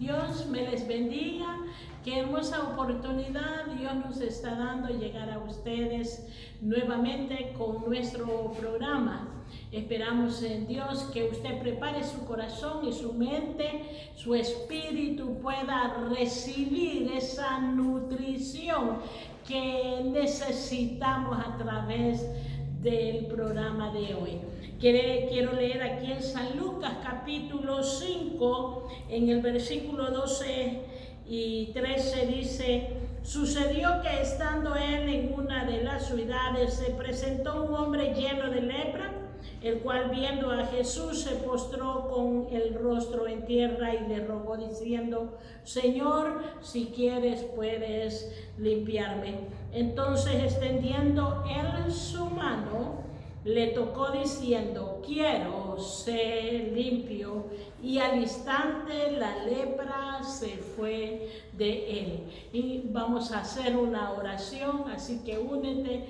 Dios me les bendiga. Qué hermosa oportunidad Dios nos está dando llegar a ustedes nuevamente con nuestro programa. Esperamos en Dios que usted prepare su corazón y su mente, su espíritu pueda recibir esa nutrición que necesitamos a través del programa de hoy. Quiero leer aquí en San Lucas capítulo 5, en el versículo 12 y 13 dice: sucedió que estando él en una de las ciudades se presentó un hombre lleno de lepra, el cual viendo a Jesús se postró con el rostro en tierra y le rogó diciendo: Señor, si quieres puedes limpiarme. Entonces extendiendo él su mano, le tocó diciendo: quiero ser limpio. Y al instante la lepra se fue de él. Y vamos a hacer una oración, así que únete.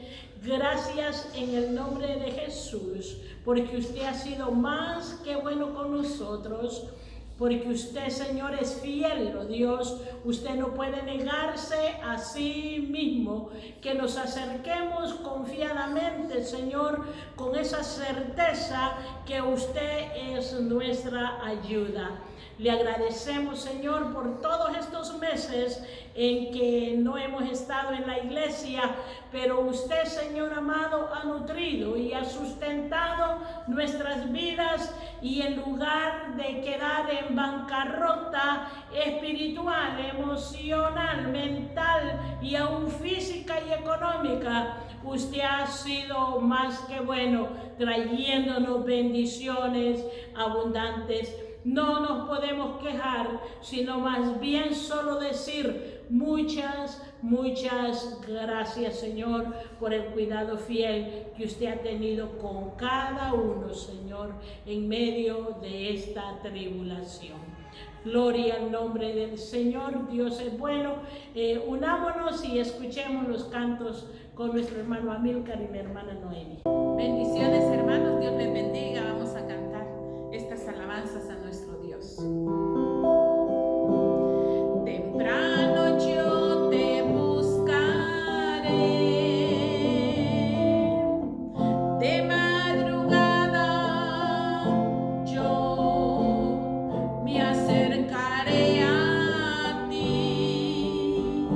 Gracias en el nombre de Jesús, porque usted ha sido más que bueno con nosotros. Porque usted, Señor, es fiel, oh Dios. Usted no puede negarse a sí mismo. Que nos acerquemos confiadamente, Señor, con esa certeza que usted es nuestra ayuda. Le agradecemos, Señor, por todos estos meses en que no hemos estado en la iglesia, pero usted, Señor amado, ha nutrido y ha sustentado nuestras vidas, y en lugar de quedar en bancarrota espiritual, emocional, mental y aún física y económica, usted ha sido más que bueno, trayéndonos bendiciones abundantes. No nos podemos quejar, sino más bien solo decir muchas gracias, Señor, por el cuidado fiel que usted ha tenido con cada uno, Señor, en medio de esta tribulación. Gloria al nombre del Señor. Dios es bueno. Unámonos y escuchemos los cantos con nuestro hermano Amílcar y mi hermana Noemi. Bendiciones, hermanos. Dios les bendiga. Vamos a cantar estas alabanzas a nuestro Dios. Temprano yo te buscaré, de madrugada yo me acercaré a ti.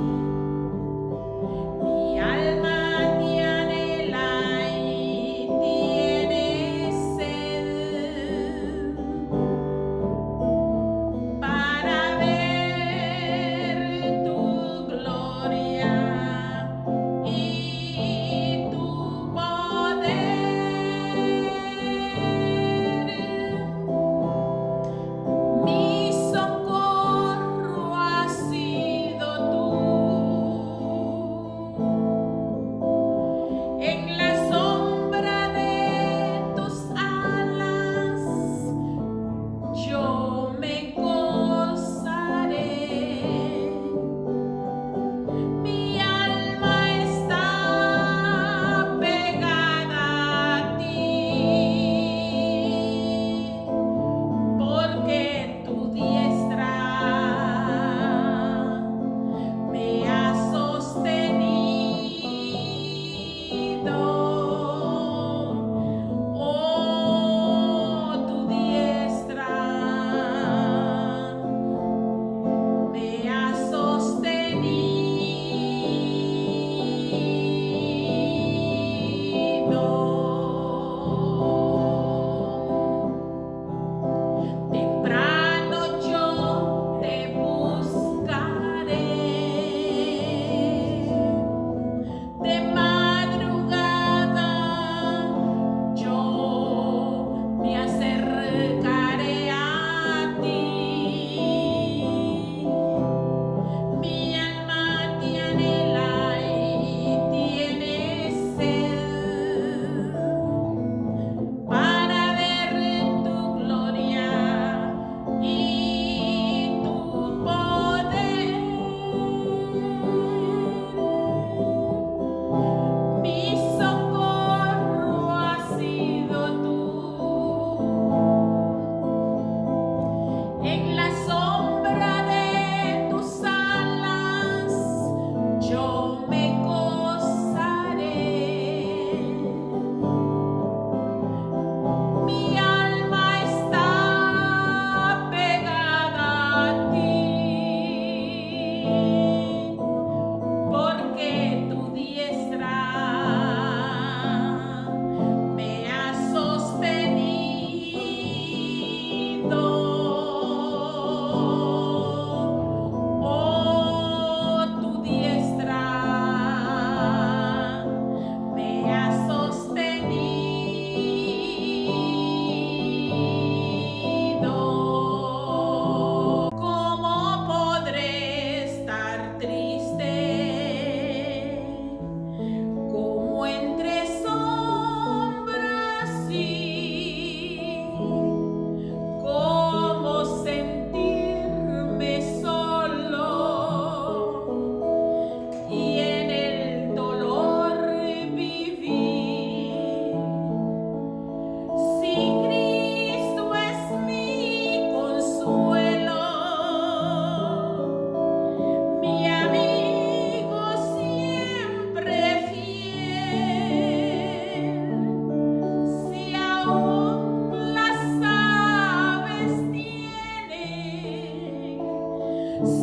Mi alma te anhela y tiene sed.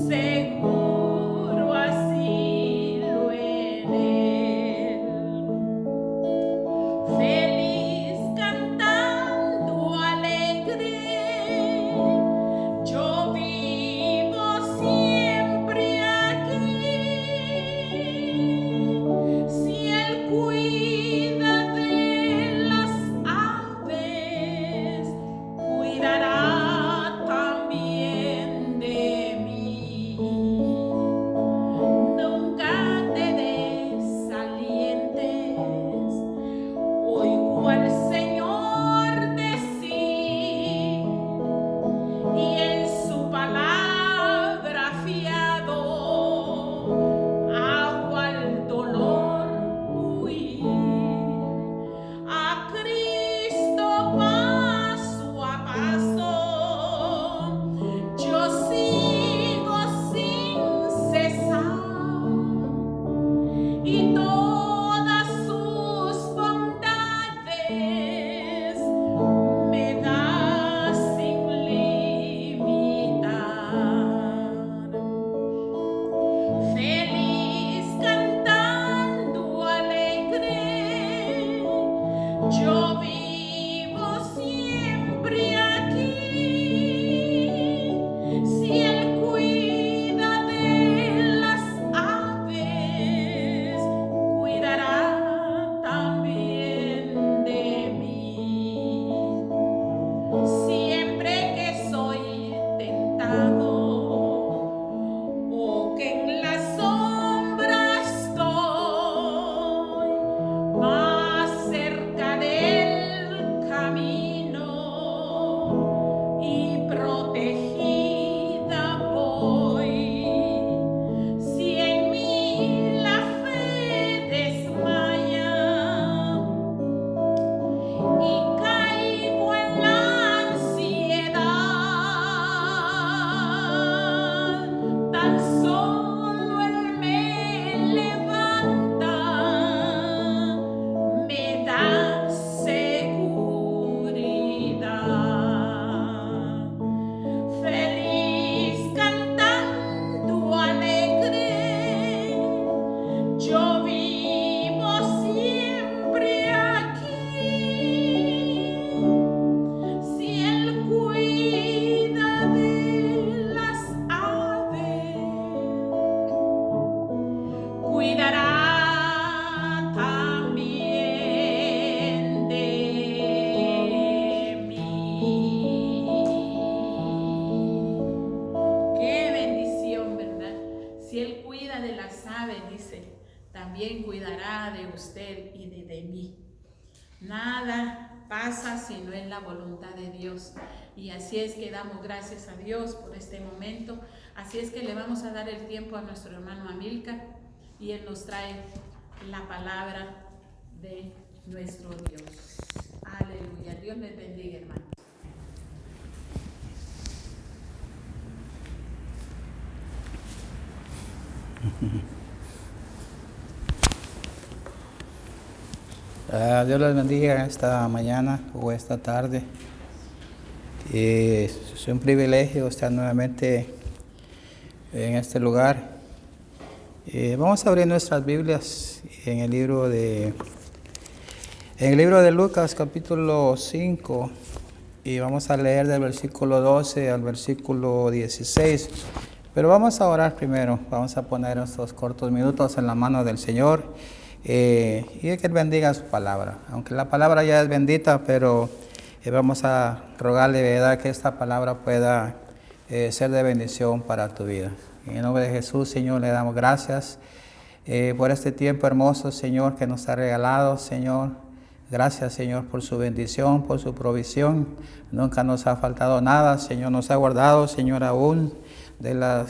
seguro asilo en él. Feliz cantando alegre, yo vivo siempre aquí. Si él cuida de las aves, cuidará también de mí. Nunca te desalientes, oigo al Señor decir, y en su palabra fiado hago al dolor huir. A Cristo paso a paso yo sigo sin cesar, y todas sus bondades me da sin limitar. Feliz cantando alegre, yo vivo siempre aquí. Si él cuida de las aves, cuidará también de mí. Siempre que soy tentado o que en la sombra estoy, más cerca del camino y protegida voy. Si en mí la fe desmaya y caigo en la ansiedad, tan solo él me levanta, me da seguridad. Feliz cantando alegre, yo vivo siempre aquí. Si él cuida de las aves, cuidará también de mí. Qué bendición, ¿verdad? Si él cuida de las aves, dice, también cuidará de usted y de mí. Nada pasa si no es la voluntad de Dios. Y así es que damos gracias a Dios por este momento. Así es que le vamos a dar el tiempo a nuestro hermano Amílcar, y él nos trae la palabra de nuestro Dios. Aleluya. Dios les bendiga, hermano. Dios les bendiga esta mañana o esta tarde. Es un privilegio estar nuevamente en este lugar. Vamos a abrir nuestras Biblias en el libro de Lucas, capítulo 5, y vamos a leer del versículo 12 al versículo 16. Pero vamos a orar primero. Vamos a poner estos cortos minutos en la mano del Señor. Y que Él bendiga su palabra. Aunque la palabra ya es bendita, pero vamos a rogarle, ¿verdad?, que esta palabra pueda ser de bendición para tu vida. En el nombre de Jesús, Señor, le damos gracias por este tiempo hermoso, Señor, que nos ha regalado, Señor. Gracias, Señor, por su bendición, por su provisión. Nunca nos ha faltado nada, Señor. Nos ha guardado, Señor, aún de la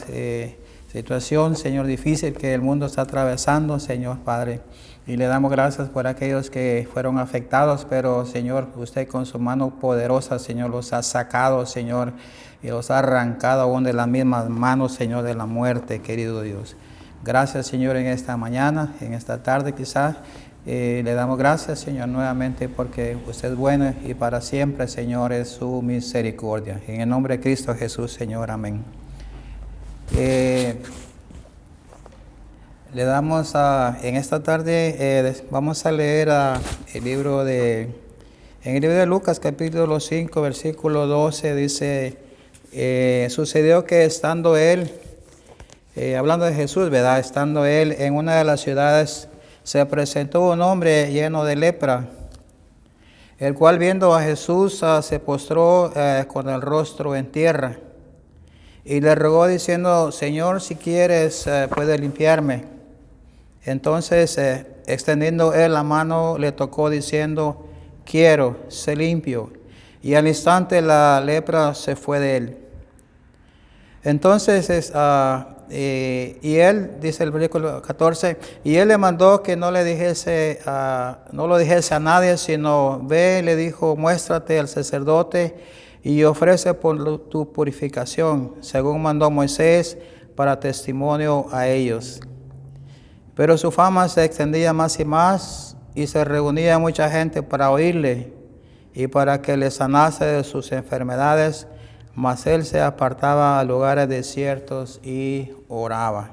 situación, Señor, difícil que el mundo está atravesando, Señor, Padre. Y le damos gracias por aquellos que fueron afectados, pero, Señor, usted con su mano poderosa, Señor, los ha sacado, Señor, y los ha arrancado aún de las mismas manos, Señor, de la muerte, querido Dios. Gracias, Señor, en esta mañana, en esta tarde quizás. Le damos gracias, Señor, nuevamente porque usted es bueno y para siempre, Señor, es su misericordia. En el nombre de Cristo Jesús, Señor, amén. Le damos en esta tarde, vamos a leer en el libro de Lucas, capítulo 5, versículo 12, dice, sucedió que estando él, hablando de Jesús, ¿verdad? Estando él en una de las ciudades, se presentó un hombre lleno de lepra, el cual viendo a Jesús se postró con el rostro en tierra y le rogó diciendo, Señor, si quieres, puedes limpiarme. Entonces, extendiendo él la mano, le tocó diciendo, quiero, sé limpio. Y al instante la lepra se fue de él. Entonces, y él, dice el versículo 14, y él le mandó que no lo dijese a nadie, sino ve, le dijo, muéstrate al sacerdote y ofrece por tu purificación, según mandó Moisés, para testimonio a ellos. Pero su fama se extendía más y más, y se reunía mucha gente para oírle y para que le sanase de sus enfermedades, mas él se apartaba a lugares desiertos y oraba.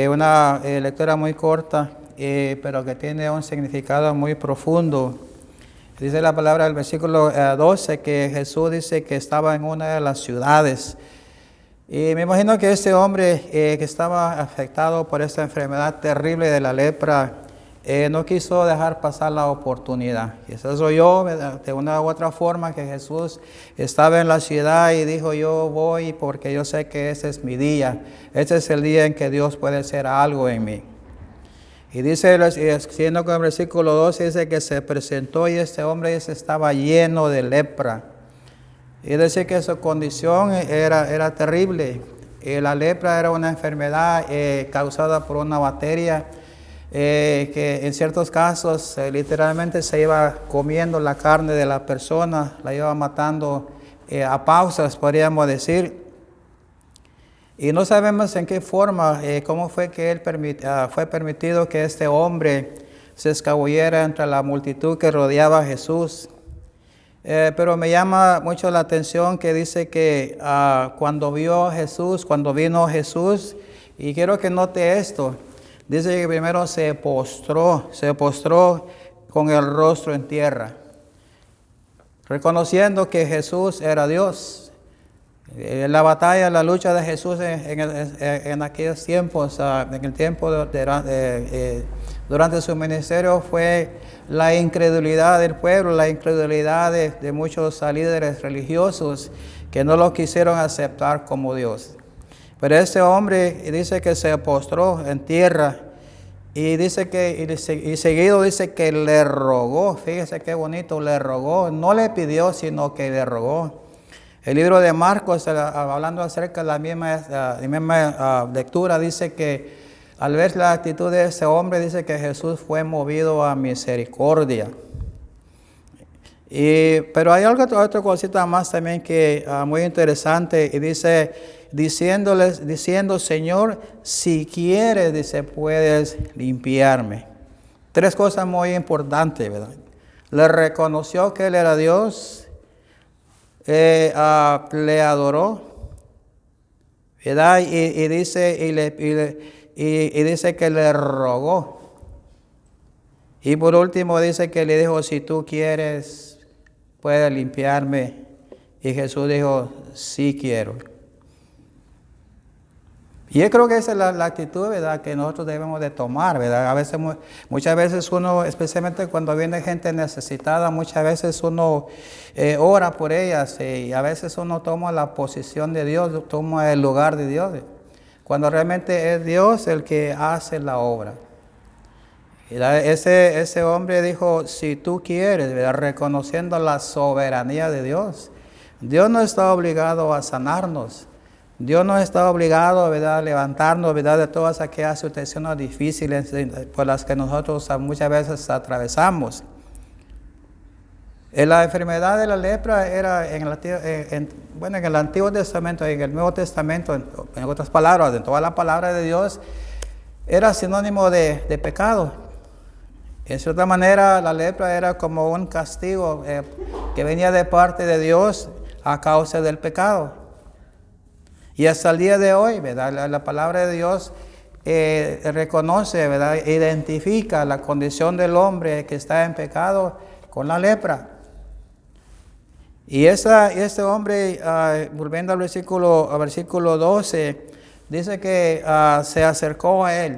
Una lectura muy corta, pero que tiene un significado muy profundo. Dice la palabra del versículo 12 que Jesús dice que estaba en una de las ciudades. Y me imagino que este hombre que estaba afectado por esta enfermedad terrible de la lepra, no quiso dejar pasar la oportunidad. Quizás oyó de una u otra forma que Jesús estaba en la ciudad y dijo, yo voy porque yo sé que ese es mi día. Este es el día en que Dios puede hacer algo en mí. Y dice, siguiendo con el versículo 12, dice que se presentó y este hombre estaba lleno de lepra. Es decir, que su condición era terrible. La lepra era una enfermedad causada por una bacteria que en ciertos casos literalmente se iba comiendo la carne de la persona, la iba matando a pausas, podríamos decir. Y no sabemos en qué forma, cómo fue que fue permitido que este hombre se escabullera entre la multitud que rodeaba a Jesús. Pero me llama mucho la atención que dice que cuando vino Jesús, y quiero que note esto, dice que primero se postró con el rostro en tierra, reconociendo que Jesús era Dios. La batalla, la lucha de Jesús en aquellos tiempos, en el tiempo durante su ministerio, fue la incredulidad del pueblo, la incredulidad de muchos líderes religiosos que no lo quisieron aceptar como Dios. Pero este hombre dice que se postró en tierra y dice y seguido dice que le rogó. Fíjese qué bonito, le rogó, no le pidió, sino que le rogó. El libro de Marcos, hablando acerca de la misma lectura, dice que al ver la actitud de ese hombre, dice que Jesús fue movido a misericordia. Pero hay otra cosita más también que muy interesante, y dice, diciendo, Señor, si quieres, dice, puedes limpiarme. Tres cosas muy importantes, ¿verdad? Le reconoció que Él era Dios, le adoró, ¿verdad? Y dice que le rogó. Y por último dice que le dijo, si tú quieres, puedes limpiarme. Y Jesús dijo, sí quiero. Y yo creo que esa es la actitud, ¿verdad?, que nosotros debemos de tomar, ¿verdad? Muchas veces uno, especialmente cuando viene gente necesitada, muchas veces uno ora por ellas y a veces uno toma la posición de Dios, toma el lugar de Dios, cuando realmente es Dios el que hace la obra. Ese hombre dijo, si tú quieres, ¿verdad?, reconociendo la soberanía de Dios. Dios no está obligado a sanarnos. Dios no está obligado, ¿verdad?, a levantarnos, ¿verdad?, de todas aquellas situaciones difíciles por las que nosotros muchas veces atravesamos. La enfermedad de la lepra era en el Antiguo Testamento, en el Nuevo Testamento, en otras palabras, en toda la palabra de Dios, era sinónimo de pecado. En cierta manera, la lepra era como un castigo que venía de parte de Dios a causa del pecado. Y hasta el día de hoy, ¿verdad? La palabra de Dios reconoce, ¿verdad? Identifica la condición del hombre que está en pecado con la lepra. Y este hombre, volviendo al versículo 12, dice que se acercó a él,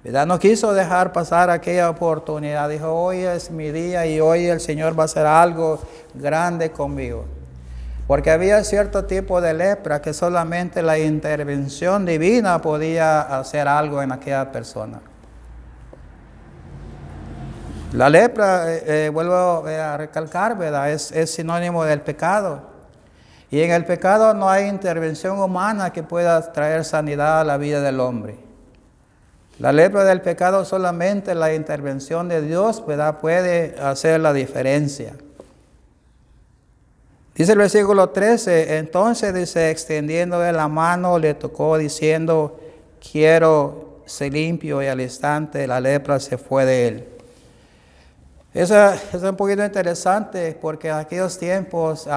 ¿verdad? No quiso dejar pasar aquella oportunidad. Dijo, hoy es mi día y hoy el Señor va a hacer algo grande conmigo. Porque había cierto tipo de lepra que solamente la intervención divina podía hacer algo en aquella persona. La lepra, vuelvo a recalcar, ¿verdad? Es sinónimo del pecado. Y en el pecado no hay intervención humana que pueda traer sanidad a la vida del hombre. La lepra del pecado solamente la intervención de Dios, ¿verdad? Puede hacer la diferencia. Dice el versículo 13, entonces dice, extendiéndole la mano, le tocó diciendo, quiero ser limpio, y al instante la lepra se fue de él. Eso es un poquito interesante porque en aquellos tiempos,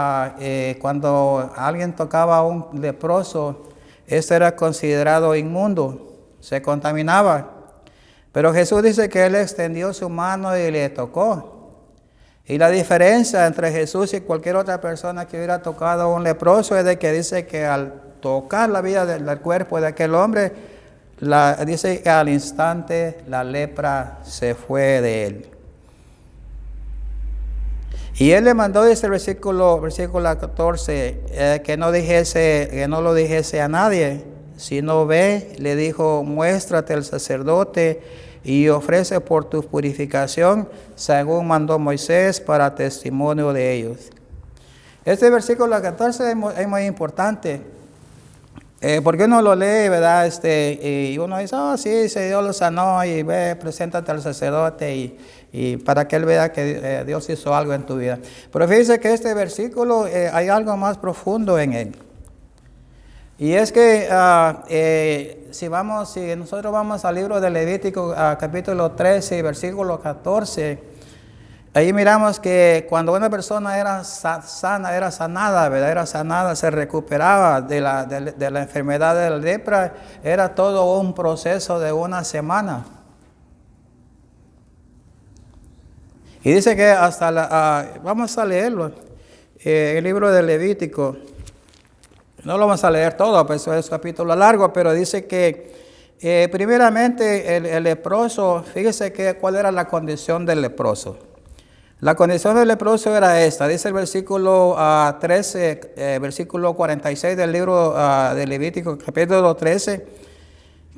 cuando alguien tocaba a un leproso, este era considerado inmundo, se contaminaba. Pero Jesús dice que él extendió su mano y le tocó. Y la diferencia entre Jesús y cualquier otra persona que hubiera tocado a un leproso es de que dice que al tocar la vida del cuerpo de aquel hombre, dice que al instante la lepra se fue de él. Y él le mandó, dice el versículo 14, que no lo dijese a nadie, sino ve, le dijo, muéstrate al sacerdote y ofrece por tu purificación, según mandó Moisés, para testimonio de ellos. Este versículo 14 es muy importante, porque uno lo lee, ¿verdad? Y uno dice, sí, Dios lo sanó, y ve, preséntate al sacerdote, y para que él vea que Dios hizo algo en tu vida. Pero fíjense que este versículo hay algo más profundo en él. Y es que si nosotros vamos al libro de Levítico, capítulo 13, versículo 14, ahí miramos que cuando una persona era sanada, ¿verdad? Era sanada, se recuperaba de la enfermedad de la lepra, era todo un proceso de una semana. Y dice que vamos a leerlo, el libro de Levítico. No lo vamos a leer todo, pues es un capítulo largo, pero dice que primeramente el leproso, fíjese cuál era la condición del leproso. La condición del leproso era esta, dice el versículo 13, versículo 46 del libro de Levítico, capítulo 13,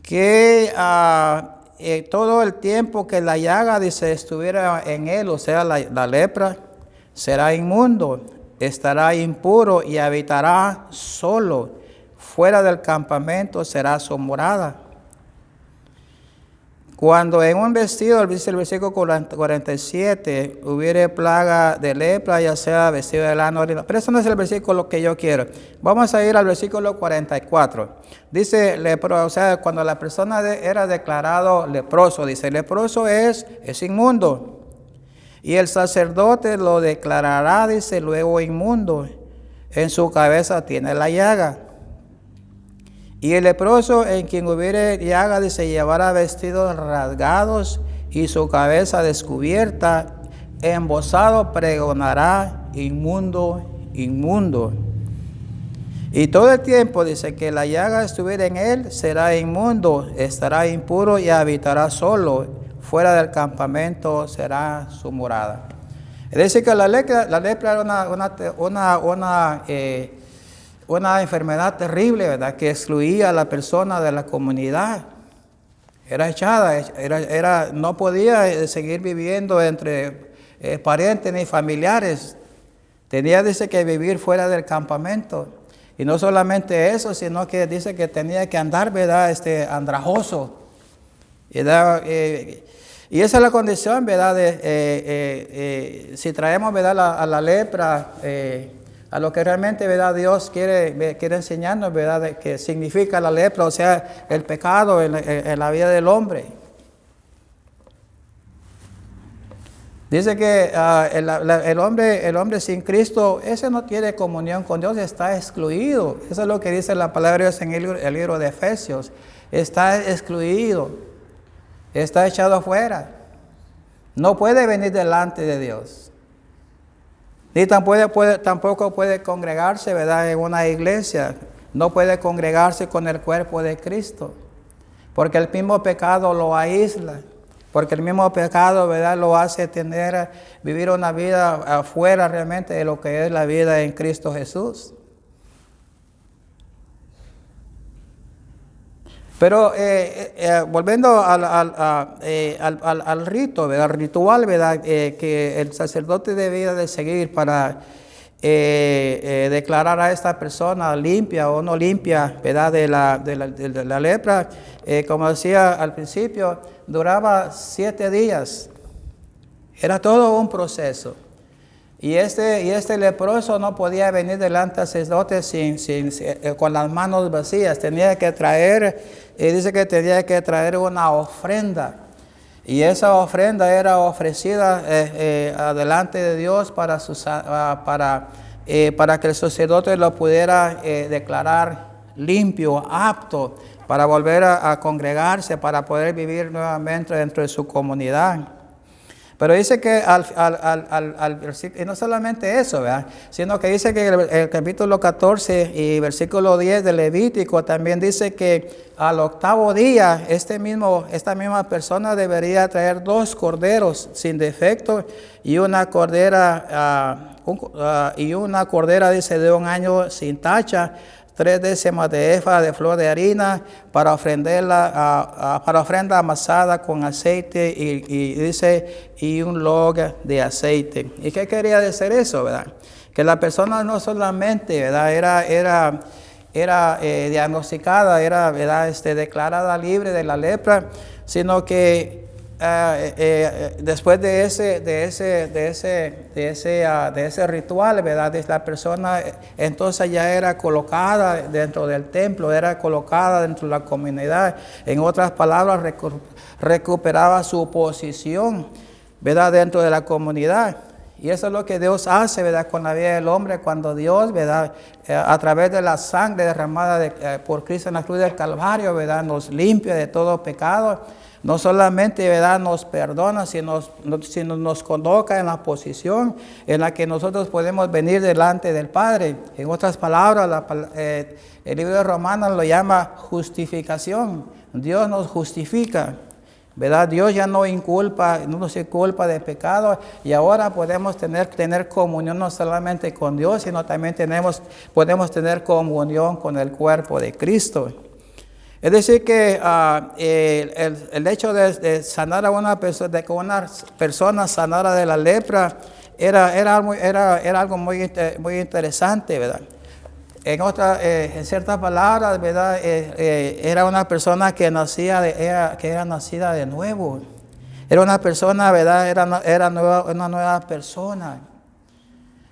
que todo el tiempo que la llaga, dice, estuviera en él, o sea, la lepra, será inmundo. Estará impuro y habitará solo. Fuera del campamento será su morada. Cuando en un vestido, dice el versículo 47, hubiere plaga de lepra, ya sea vestido de lana o lino. Pero eso no es el versículo que yo quiero. Vamos a ir al versículo 44. Dice, o sea, cuando la persona era declarado leproso, dice, leproso es inmundo. Y el sacerdote lo declarará, dice, luego inmundo. En su cabeza tiene la llaga. Y el leproso en quien hubiere llaga, dice, llevará vestidos rasgados y su cabeza descubierta. Embozado pregonará, inmundo, inmundo. Y todo el tiempo, dice, que la llaga estuviera en él, será inmundo, estará impuro y habitará solo. Fuera del campamento será su morada. Es decir, que la lepra era una enfermedad terrible, ¿verdad? Que excluía a la persona de la comunidad. Era echada, no podía seguir viviendo entre parientes ni familiares. Tenía, dice, que vivir fuera del campamento. Y no solamente eso, sino que dice que tenía que andar, ¿verdad? Andrajoso. Y esa es la condición, ¿verdad? Si traemos, ¿verdad? A la lepra, a lo que realmente, ¿verdad? Dios quiere enseñarnos, ¿verdad? De qué significa la lepra, o sea, el pecado en la vida del hombre. Dice que el hombre sin Cristo, ese no tiene comunión con Dios, está excluido. Eso es lo que dice la palabra de Dios en el libro de Efesios. Está excluido, está echado afuera. No puede venir delante de Dios. Ni tampoco puede congregarse, ¿verdad?, en una iglesia. No puede congregarse con el cuerpo de Cristo. Porque el mismo pecado lo aísla. Porque el mismo pecado, ¿verdad?, lo hace vivir una vida afuera realmente de lo que es la vida en Cristo Jesús. Pero volviendo al rito, ¿verdad?, al ritual, ¿verdad?, que el sacerdote debía de seguir para declarar a esta persona limpia o no limpia, ¿verdad?, de la lepra, como decía al principio, duraba 7 días. Era todo un proceso. Y este leproso no podía venir delante del sacerdote con las manos vacías. Tenía que traer, dice que tenía que traer una ofrenda. Y esa ofrenda era ofrecida delante de Dios para que el sacerdote lo pudiera declarar limpio, apto, para volver a congregarse, para poder vivir nuevamente dentro de su comunidad. Pero dice que al versículo, y no solamente eso, ¿verdad?, sino que dice que el capítulo 14 y versículo 10 de Levítico también dice que al 8º día esta misma persona debería traer 2 corderos sin defecto y una cordera dice de 1 año sin tacha, 3 décimas de efa de flor de harina para ofrenda amasada con aceite y dice y un log de aceite. ¿Y qué quería decir eso, verdad? Que la persona no solamente, ¿verdad?, era diagnosticada, era, ¿verdad?, declarada libre de la lepra, sino que después de ese ritual, ¿verdad?, la persona entonces ya era colocada dentro del templo, era colocada dentro de la comunidad. En otras palabras, recuperaba su posición, ¿verdad?, dentro de la comunidad. Y eso es lo que Dios hace, ¿verdad?, con la vida del hombre, cuando Dios, ¿verdad?, a través de la sangre derramada por Cristo en la cruz del Calvario, ¿verdad?, nos limpia de todo pecado. No solamente, ¿verdad?, nos perdona, sino nos coloca en la posición en la que nosotros podemos venir delante del Padre. En otras palabras, el libro de Romanos lo llama justificación. Dios nos justifica, ¿verdad? Dios ya no nos inculpa de pecado, y ahora podemos tener comunión no solamente con Dios, sino también podemos tener comunión con el cuerpo de Cristo. Es decir que el hecho de sanar a una persona, de que una persona sanara de la lepra, era algo muy interesante, ¿verdad? En ciertas palabras, ¿verdad?, era una persona que era nacida de nuevo. Era una persona, ¿verdad?, una nueva persona.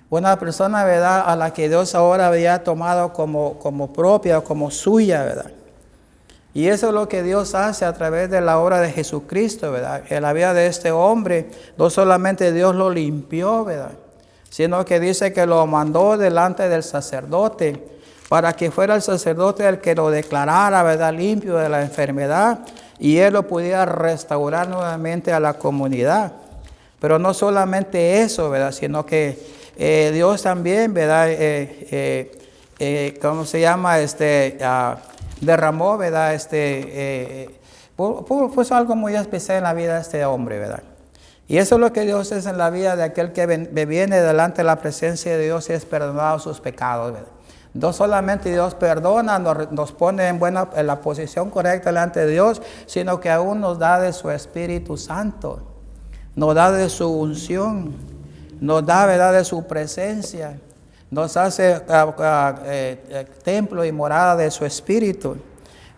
Una persona, ¿verdad?, a la que Dios ahora había tomado como propia o como suya, ¿verdad? Y eso es lo que Dios hace a través de la obra de Jesucristo, ¿verdad? En la vida de este hombre, no solamente Dios lo limpió, ¿verdad?, sino que dice que lo mandó delante del sacerdote para que fuera el sacerdote el que lo declarara, ¿verdad?, limpio de la enfermedad, y él lo pudiera restaurar nuevamente a la comunidad. Pero no solamente eso, ¿verdad?, sino que Dios también, ¿verdad?, ¿cómo se llama? Derramó, ¿verdad?, puso algo muy especial en la vida de este hombre, ¿verdad? Y eso es lo que Dios es en la vida de aquel que viene delante de la presencia de Dios y es perdonado sus pecados, ¿verdad? No solamente Dios perdona, nos pone en la posición correcta delante de Dios, sino que aún nos da de su Espíritu Santo, nos da de su unción, nos da, ¿verdad?, de su presencia. Nos hace templo y morada de su Espíritu.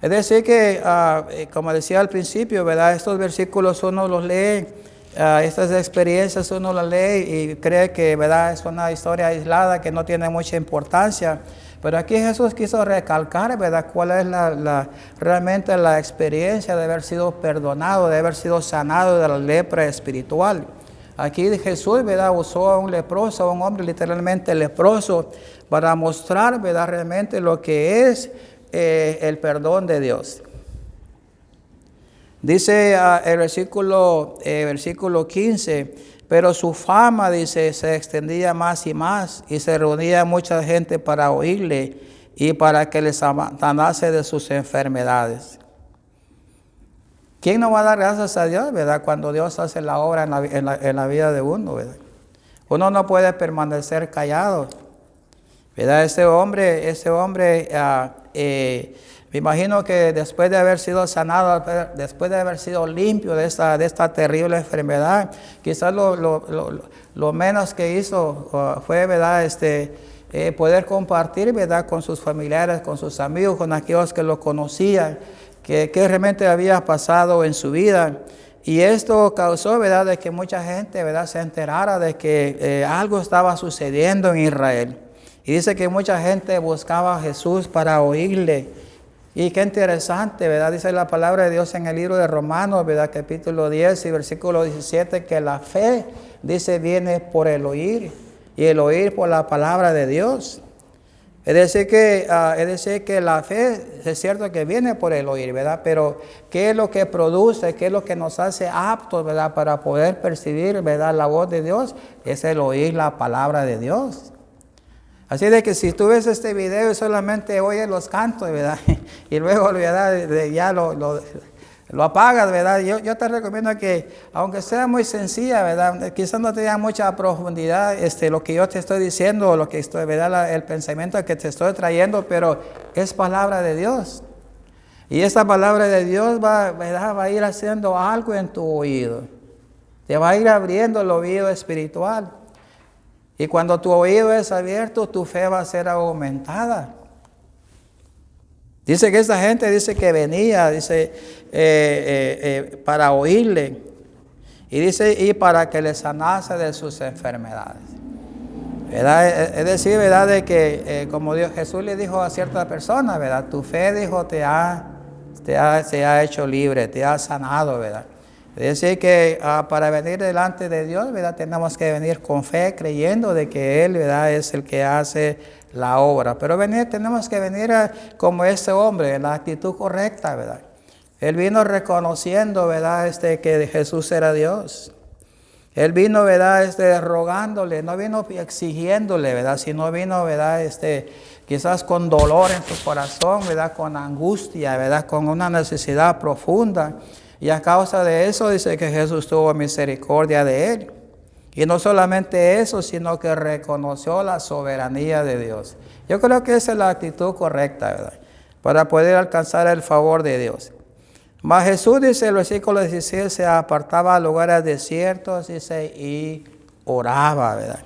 Es decir que, como decía al principio, ¿verdad?, estos versículos uno los lee, estas experiencias uno las lee y cree que, ¿verdad?, es una historia aislada que no tiene mucha importancia. Pero aquí Jesús quiso recalcar, ¿verdad?, cuál es realmente la experiencia de haber sido perdonado, de haber sido sanado de la lepra espiritual. Aquí Jesús, ¿verdad?, usó a un leproso, a un hombre literalmente leproso, para mostrar, ¿verdad?, realmente lo que es el perdón de Dios. Dice el versículo 15, pero su fama, dice, se extendía más y más, y se reunía mucha gente para oírle y para que les sanase de sus enfermedades. ¿Quién no va a dar gracias a Dios, verdad, cuando Dios hace la obra en la vida de uno, verdad? Uno no puede permanecer callado, verdad. Ese hombre, me imagino que después de haber sido sanado, después de haber sido limpio de esta terrible enfermedad, quizás lo menos que hizo fue, ¿verdad?, poder compartir, ¿verdad?, con sus familiares, con sus amigos, con aquellos que lo conocían, que realmente había pasado en su vida. Y esto causó, ¿verdad?, de que mucha gente, ¿verdad?, se enterara de que algo estaba sucediendo en Israel. Y dice que mucha gente buscaba a Jesús para oírle. Y qué interesante, ¿verdad? Dice la palabra de Dios en el libro de Romanos, ¿verdad?, capítulo 10 y versículo 17, que la fe, dice, viene por el oír, y el oír por la palabra de Dios. Es decir que la fe es cierto que viene por el oír, ¿verdad? Pero ¿qué es lo que produce? ¿Qué es lo que nos hace aptos, ¿verdad?, para poder percibir, ¿verdad?, la voz de Dios? Es el oír la palabra de Dios. Así de que si tú ves este video y solamente oyes los cantos, ¿verdad?, y luego, ¿verdad?, ya lo apagas, ¿verdad? Yo te recomiendo que, aunque sea muy sencilla, ¿verdad?, quizás no tenga mucha profundidad lo que yo te estoy diciendo, lo que estoy, ¿verdad?, el pensamiento que te estoy trayendo, pero es palabra de Dios. Y esta palabra de Dios ¿verdad?, va a ir haciendo algo en tu oído. Te va a ir abriendo el oído espiritual. Y cuando tu oído es abierto, tu fe va a ser aumentada. Dice que esta gente dice que venía, dice, para oírle. Y dice, y para que le sanase de sus enfermedades. ¿Verdad? Es decir, ¿verdad?, de que como Jesús le dijo a cierta persona, ¿verdad?, tu fe, dijo, se ha hecho libre, te ha sanado, ¿verdad? Es decir que para venir delante de Dios, ¿verdad?, tenemos que venir con fe, creyendo de que Él, ¿verdad?, es el que hace la obra. Pero tenemos que venir como este hombre, en la actitud correcta, ¿verdad? Él vino reconociendo, ¿verdad?, que Jesús era Dios. Él vino, ¿verdad?, rogándole, no vino exigiéndole, ¿verdad?, sino vino, ¿verdad?, quizás con dolor en su corazón, ¿verdad?, con angustia, ¿verdad?, con una necesidad profunda. Y a causa de eso dice que Jesús tuvo misericordia de él. Y no solamente eso, sino que reconoció la soberanía de Dios. Yo creo que esa es la actitud correcta, ¿verdad?, para poder alcanzar el favor de Dios. Mas Jesús, dice el versículo 16, se apartaba a lugares desiertos, dice, y oraba, ¿verdad?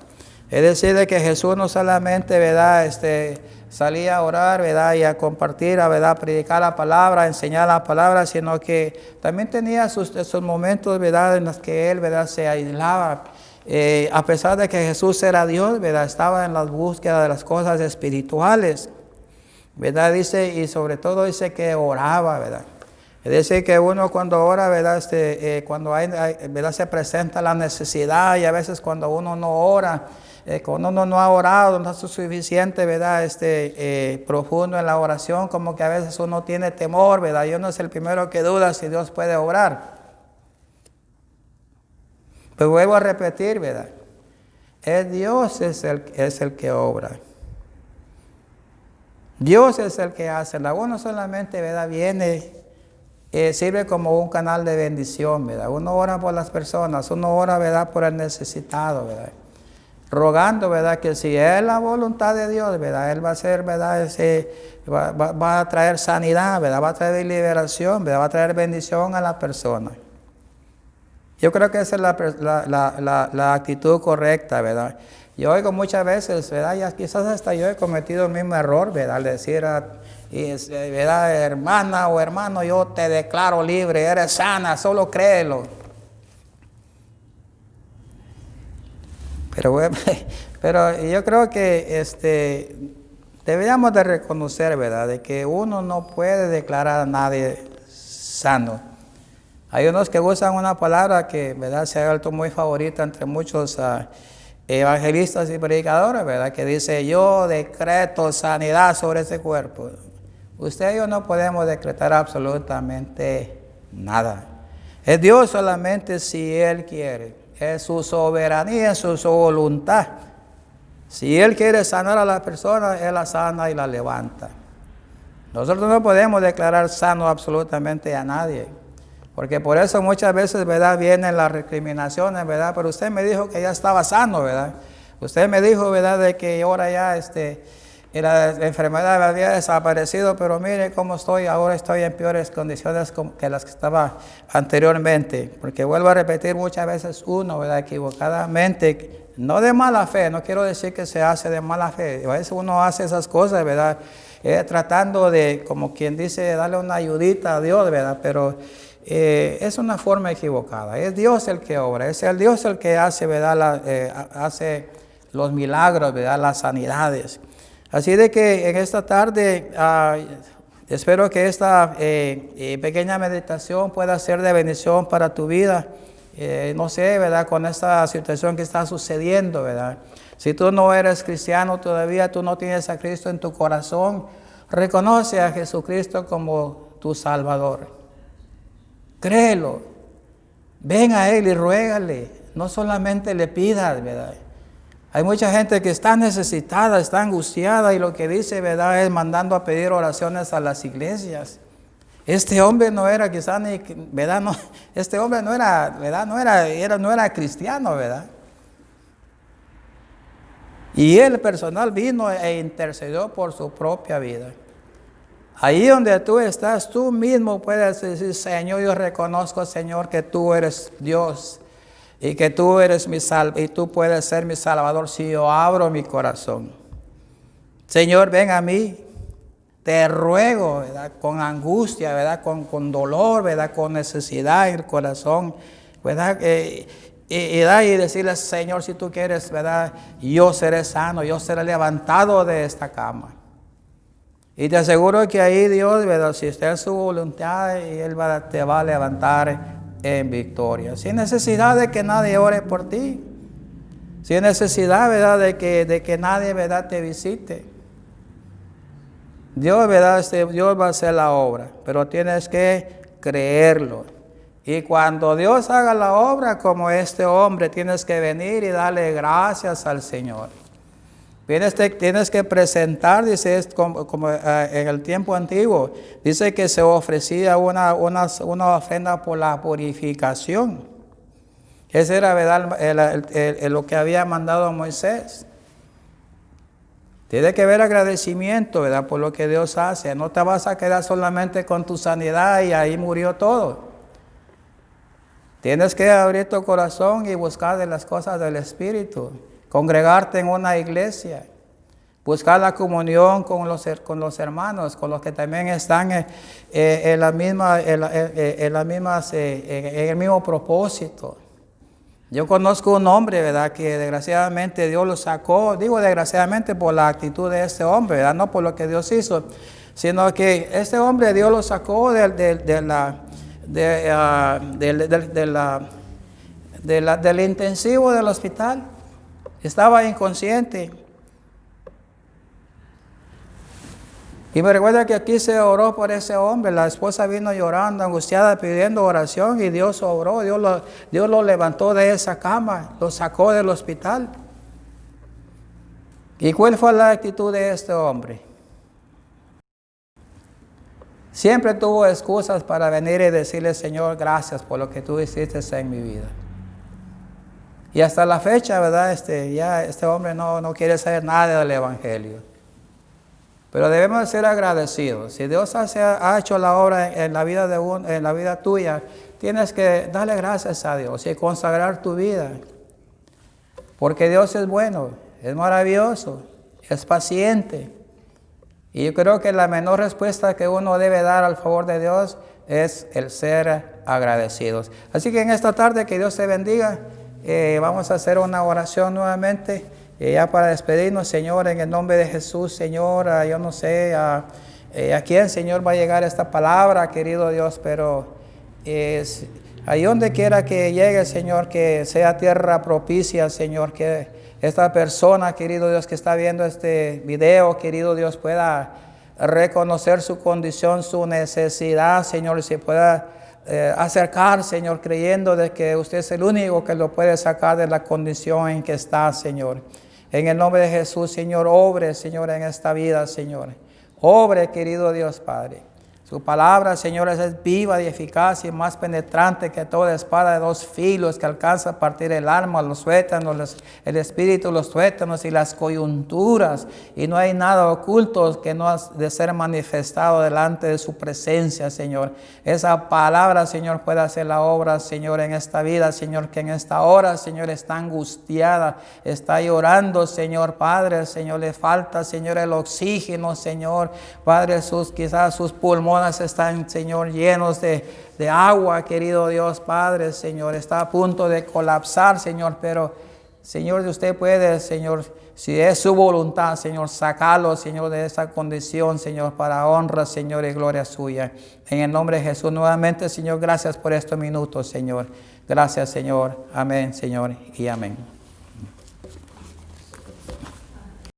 Es decir, de que Jesús no solamente, ¿verdad?, salía a orar, ¿verdad?, y a compartir, ¿verdad?, a predicar la palabra, a enseñar la palabra, sino que también tenía esos momentos, ¿verdad?, en los que él, ¿verdad?, se aislaba. A pesar de que Jesús era Dios, ¿verdad?, estaba en la búsqueda de las cosas espirituales, ¿verdad? Dice, y sobre todo dice que oraba, ¿verdad? Es decir, que uno cuando ora, ¿verdad?, cuando ¿verdad?, se presenta la necesidad, y a veces cuando uno no ora, cuando uno no ha orado, no es suficiente, ¿verdad?, profundo en la oración, como que a veces uno tiene temor, ¿verdad? Y uno es el primero que duda si Dios puede obrar. Pero vuelvo a repetir, ¿verdad?, Dios es el que obra. Dios es el que hace. Uno solamente, ¿verdad?, viene, sirve como un canal de bendición, ¿verdad? Uno ora por las personas, uno ora, ¿verdad?, por el necesitado, ¿verdad?, rogando, ¿verdad?, que si es la voluntad de Dios, ¿verdad?, Él va a hacer, ¿verdad?, va a traer sanidad, ¿verdad?, va a traer liberación, ¿verdad?, va a traer bendición a la persona. Yo creo que esa es la actitud correcta, ¿verdad? Yo oigo muchas veces, ¿verdad?, ya quizás hasta yo he cometido el mismo error, ¿verdad?, al decir, ¿verdad?, hermana o hermano, yo te declaro libre, eres sana, solo créelo. Pero yo creo que deberíamos de reconocer, ¿verdad?, de que uno no puede declarar a nadie sano. Hay unos que usan una palabra que, ¿verdad?, se ha vuelto muy favorita entre muchos evangelistas y predicadores, ¿verdad?, que dice: yo decreto sanidad sobre ese cuerpo. Usted y yo no podemos decretar absolutamente nada. Es Dios solamente si Él quiere. Es su soberanía, es su voluntad. Si Él quiere sanar a la persona, Él la sana y la levanta. Nosotros no podemos declarar sano absolutamente a nadie. Porque por eso muchas veces, ¿verdad?, vienen las recriminaciones, ¿verdad? Pero usted me dijo que ya estaba sano, ¿verdad? Usted me dijo, ¿verdad?, de que ahora ya la enfermedad había desaparecido, pero mire cómo estoy, ahora estoy en peores condiciones que las que estaba anteriormente. Porque vuelvo a repetir, muchas veces uno, ¿verdad?, equivocadamente, no de mala fe, no quiero decir que se hace de mala fe, a veces uno hace esas cosas, ¿verdad?, tratando de, como quien dice, darle una ayudita a Dios, ¿verdad?, pero es una forma equivocada. Es Dios el que obra, es el Dios el que hace, ¿verdad?, hace los milagros, ¿verdad?, las sanidades. Así de que en esta tarde espero que esta pequeña meditación pueda ser de bendición para tu vida. No sé, ¿verdad?, con esta situación que está sucediendo, ¿verdad? Si tú no eres cristiano todavía, tú no tienes a Cristo en tu corazón, reconoce a Jesucristo como tu Salvador. Créelo. Ven a Él y ruégale. No solamente le pidas, ¿verdad? Hay mucha gente que está necesitada, está angustiada y lo que dice, ¿verdad?, es mandando a pedir oraciones a las iglesias. Este hombre no era quizá ni, ¿verdad? No, este hombre no era, ¿verdad?, no era cristiano, ¿verdad? Y él personal vino e intercedió por su propia vida. Ahí donde tú estás, tú mismo puedes decir: Señor, yo reconozco, Señor, que tú eres Dios. Y que tú eres y tú puedes ser mi Salvador si yo abro mi corazón. Señor, ven a mí. Te ruego, ¿verdad?, con angustia, ¿verdad?, con dolor, ¿verdad?, con necesidad en el corazón, ¿verdad? Y decirle: Señor, si tú quieres, ¿verdad?, yo seré sano, yo seré levantado de esta cama. Y te aseguro que ahí Dios, ¿verdad?, si está en su voluntad, y Él te va a levantar en victoria, sin necesidad de que nadie ore por ti, sin necesidad, ¿verdad?, de que nadie, ¿verdad?, te visite. Dios, ¿verdad?, Dios va a hacer la obra, pero tienes que creerlo. Y cuando Dios haga la obra, como este hombre, tienes que venir y darle gracias al Señor. Tienes que presentar, dice, como en el tiempo antiguo, dice que se ofrecía una ofrenda por la purificación. Ese era, ¿verdad?, lo que había mandado Moisés. Tiene que haber agradecimiento, ¿verdad?, por lo que Dios hace. No te vas a quedar solamente con tu sanidad y ahí murió todo. Tienes que abrir tu corazón y buscar de las cosas del Espíritu. Congregarte en una iglesia, buscar la comunión con los hermanos, con los que también están en el mismo propósito. Yo conozco un hombre, ¿verdad?, que desgraciadamente Dios lo sacó, digo desgraciadamente por la actitud de este hombre, ¿verdad?, no por lo que Dios hizo, sino que este hombre Dios lo sacó del intensivo del hospital. Estaba inconsciente. Y me recuerda que aquí se oró por ese hombre. La esposa vino llorando, angustiada, pidiendo oración, y Dios obró. Dios lo levantó de esa cama, lo sacó del hospital. ¿Y cuál fue la actitud de este hombre? Siempre tuvo excusas para venir y decirle: Señor, gracias por lo que tú hiciste en mi vida. Y hasta la fecha, ¿verdad?, ya este hombre no quiere saber nada del Evangelio. Pero debemos ser agradecidos. Si Dios ha hecho la obra en la vida tuya, tienes que darle gracias a Dios y consagrar tu vida. Porque Dios es bueno, es maravilloso, es paciente. Y yo creo que la menor respuesta que uno debe dar al favor de Dios es el ser agradecidos. Así que en esta tarde, que Dios te bendiga. Vamos a hacer una oración nuevamente, ya para despedirnos. Señor, en el nombre de Jesús, Señor, yo no sé a quién, Señor, va a llegar esta palabra, querido Dios, pero Ahí donde quiera que llegue, Señor, que sea tierra propicia, Señor, que esta persona, querido Dios, que está viendo este video, querido Dios, pueda reconocer su condición, su necesidad, Señor, y se pueda acercar, Señor, creyendo de que usted es el único que lo puede sacar de la condición en que está, Señor. En el nombre de Jesús, Señor, obre, Señor, en esta vida, Señor. Obre, querido Dios, Padre. Su palabra, Señor, es viva y eficaz y más penetrante que toda espada de 2 filos que alcanza a partir el alma, los tuétanos, el espíritu, los tuétanos y las coyunturas. Y no hay nada oculto que no ha de ser manifestado delante de su presencia, Señor. Esa palabra, Señor, puede hacer la obra, Señor, en esta vida, Señor, que en esta hora, Señor, está angustiada, está llorando, Señor, Padre, Señor, le falta, Señor, el oxígeno, Señor, Padre, quizás sus pulmones están, Señor, llenos de agua, querido Dios, Padre, Señor, está a punto de colapsar, Señor, pero, Señor, usted puede, Señor, si es su voluntad, Señor, sacarlo, Señor, de esa condición, Señor, para honra, Señor, y gloria suya. En el nombre de Jesús, nuevamente, Señor, gracias por estos minutos, Señor. Gracias, Señor. Amén, Señor, y amén.